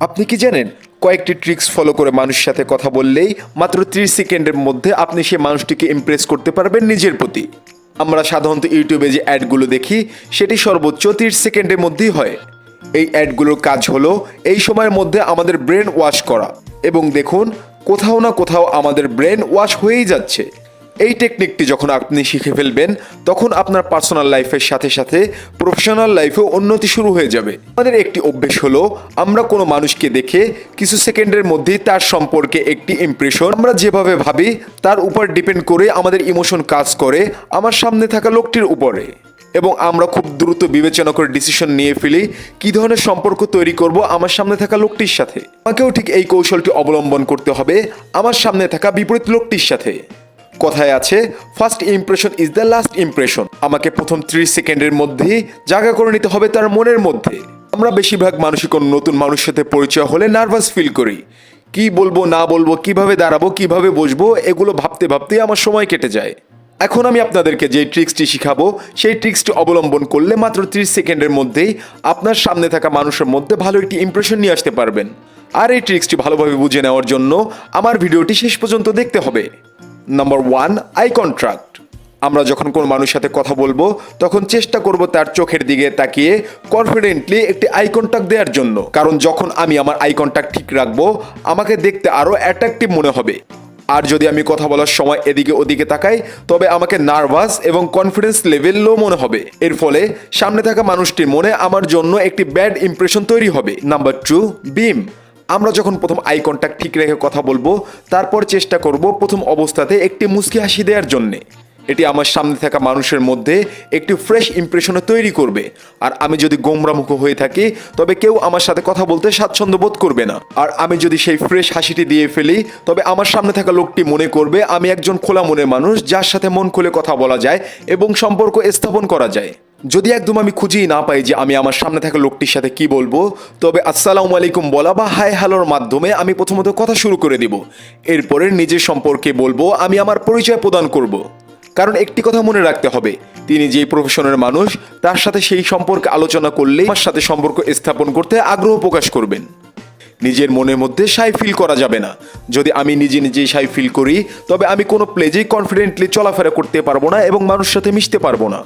আপনি কি জানেন কয়েকটি ট্রিক্স ফলো করে মানুষের সাথে কথা বললেই মাত্র 30 সেকেন্ডের মধ্যে আপনি সেই মানুষটিকে ইমপ্রেস করতে পারবেন নিজের প্রতি। আমরা সাধারণত ইউটিউবে যে অ্যাডগুলো দেখি সেটি সর্বোচ্চ 30 সেকেন্ডের মধ্যেই হয়। এই অ্যাডগুলোর কাজ হলো এই সময়ের মধ্যে আমাদের ব্রেন ওয়াশ করা, এবং দেখুন কোথাও না কোথাও আমাদের ব্রেন ওয়াশ হয়েই যাচ্ছে। এই টেকনিকটি যখন আপনি শিখে ফেলবেন তখন আপনার পার্সোনাল লাইফের সাথে সাথে প্রফেশনাল লাইফেও উন্নতি শুরু হয়ে যাবে। আমাদের একটি অভ্যেস হলো আমরা কোনো মানুষকে দেখে কিছু সেকেন্ডের মধ্যেই তার সম্পর্কে একটি ইমপ্রেশন আমরা যেভাবে ভাবি তার উপর ডিপেন্ড করে আমাদের ইমোশন কাজ করে আমার সামনে থাকা লোকটির উপরে, এবং আমরা খুব দ্রুত বিবেচনা করে ডিসিশন নিয়ে ফেলি কী ধরনের সম্পর্ক তৈরি করব আমার সামনে থাকা লোকটির সাথে। আমাকেও ঠিক এই কৌশলটি অবলম্বন করতে হবে আমার সামনে থাকা বিপরীত লোকটির সাথে। কথায় আছে first impression is the last impression. আমাকে প্রথম 30 সেকেন্ডের মধ্যেই জায়গা করে নিতে হবে তার মনের মধ্যে। আমরা বেশিরভাগ মানুষই কোনো নতুন মানুষের সাথে পরিচয় হলে নার্ভাস ফিল করি। কি বলবো না বলবো, কিভাবে দাঁড়াবো, কিভাবে বসবো, এগুলো ভাবতে ভাবতেই আমার সময় কেটে যায়। এখন আমি আপনাদেরকে যে ট্রিক্সটি শিখাবো সেই ট্রিক্সটি অবলম্বন করলে মাত্র 30 সেকেন্ডের মধ্যেই আপনার সামনে থাকা মানুষের মধ্যে ভালো একটি ইমপ্রেশন নিয়ে আসতে পারবেন। আর এই ট্রিক্সটি ভালোভাবে বুঝে নেওয়ার জন্য আমার ভিডিওটি শেষ পর্যন্ত দেখতে হবে। Number 1, eye contract. আমরা যখন কোনো মানুষের সাথে কথা বলবো তখন চেষ্টা করব তার চোখের দিকে তাকিয়ে কনফিডেন্টলি একটি আই কন্ট্যাক্ট দেওয়ার জন্য, কারণ যখন আমি আমার আই কন্ট্যাক্ট ঠিক রাখবো আমাকে দেখতে আরও অ্যাট্রাকটিভ মনে হবে। আর যদি আমি কথা বলার সময় এদিকে ওদিকে তাকাই তবে আমাকে নার্ভাস এবং কনফিডেন্স লেভেল লো মনে হবে। এর ফলে সামনে থাকা মানুষটির মনে আমার জন্য একটি ব্যাড ইমপ্রেশন তৈরি হবে। নাম্বার 2, বিম। আমরা যখন প্রথম আই কন্ট্যাক্ট ঠিক রেখে কথা বলবো তারপর চেষ্টা করব প্রথম অবস্থাতে একটি মুচকি হাসি দেওয়ার জন্যে। এটি আমার সামনে থাকা মানুষের মধ্যে একটি ফ্রেশ ইমপ্রেশনও তৈরি করবে। আর আমি যদি গোমরামুখ হয়ে থাকি তবে কেউ আমার সাথে কথা বলতে স্বাচ্ছন্দ্য বোধ করবে না। আর আমি যদি সেই ফ্রেশ হাসিটি দিয়ে ফেলি তবে আমার সামনে থাকা লোকটি মনে করবে আমি একজন খোলা মনের মানুষ যার সাথে মন খুলে কথা বলা যায় এবং সম্পর্ক স্থাপন করা যায়। যদি একদম আমি খুঁজেই না পাই যে আমি আমার সামনে থাকা লোকটির সাথে কি বলবো, তবে আসসালামু আলাইকুম বলা বা হাই হ্যালোর মাধ্যমে আমি প্রথমত কথা শুরু করে দেব। এরপরে নিজের সম্পর্কে বলবো, আমি আমার পরিচয় প্রদান করব। কারণ একটি কথা মনে রাখতে হবে, তিনি যেই প্রফেশনের মানুষ তার সাথে সেই সম্পর্কে আলোচনা করলেই আমার সাথে সম্পর্ক স্থাপন করতে আগ্রহ প্রকাশ করবেন। নিজের মনের মধ্যে শাই ফিল করা যাবে না। যদি আমি নিজে নিজেই শাই ফিল করি তবে আমি কোনো প্লেজেই কনফিডেন্টলি চলাফেরা করতে পারবো না এবং মানুষের সাথে মিশতে পারবো না।